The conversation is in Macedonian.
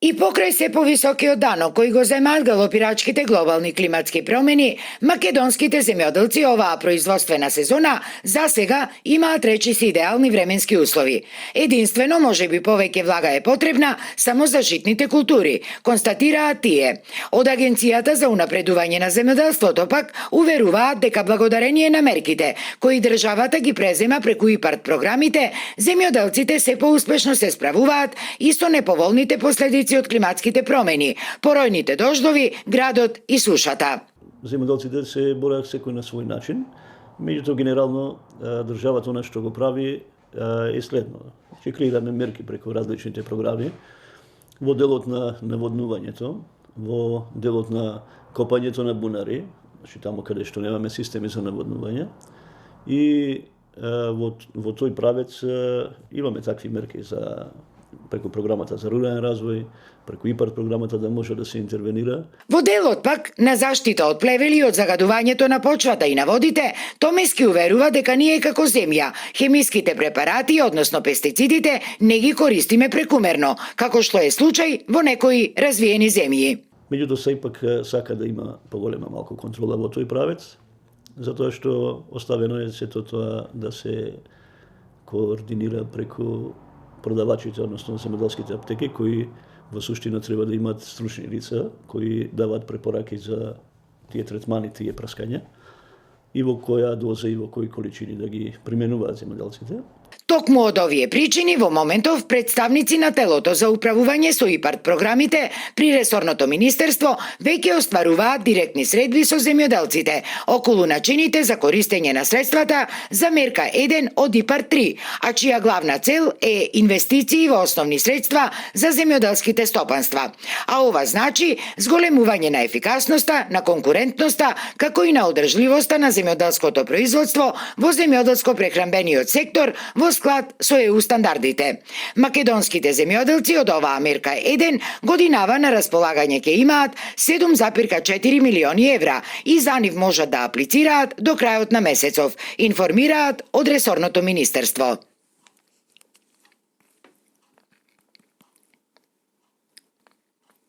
И покрај се повисокиот данок кој го земаат галопирачките глобални климатски промени, македонските земјоделци оваа производствена сезона за сега имаат речиси идеални временски услови. Единствено, можеби повеќе влага е потребна само за житните култури, констатираат тие. Од Агенцијата за унапредување на земјоделството пак уверуваат дека благодарение на мерките кои државата ги презема преку ИПАРД програмите, земјоделците се поуспешно се справуваат и со неповолните последици од климатските промени, поројните дождови, градот и сушата. Земјоделците се бореат секој на свој начин, меѓутоа генерално државата она што го прави е следно. Ќе креираме мерки преку различните програми во делот на наводнувањето, во делот на копањето на бунари, значи таму каде што немаме системи за наводнување, и во тој правец имаме такви мерки за преку програмата за рурален развој, преку ИПАРД програмата да може да се интервенира. Во делот пак на заштита од плевели и од загадувањето на почвата и на водите, Томески уверува дека ние како земја хемиските препарати, односно пестицидите, не ги користиме прекумерно, како што е случај во некои развиени земји. Меѓутоа сепак сака да има поголема малку контрола во тој правец, затоа што оставено е сето тоа да се координира преку продавачите, односно земјоделските аптеки, кои во суштина треба да имаат стручни лица, кои даваат препораки за тие третмани, тие праскања, и во која доза и во кои количини да ги применуваат земјоделците. Токму од овие причини, во моментов представници на телото за управување со ИПАРД програмите при ресорното министерство веќе остваруваат директни средби со земјоделците околу начините за користење на средствата за мерка 1 од ИПАРД 3, а чија главна цел е инвестиции во основни средства за земјоделските стопанства. А ова значи зголемување на ефикасноста, на конкурентноста, како и на одржливоста на земјоделското производство во земјоделско-прехранбениот сектор во склад со ЕУ стандардите. Македонските земјоделци од оваа мерка 1 годинава на располагање ќе имаат 7,4 милиони евра и за нив можат да аплицираат до крајот на месецов, информираат од ресорното министерство.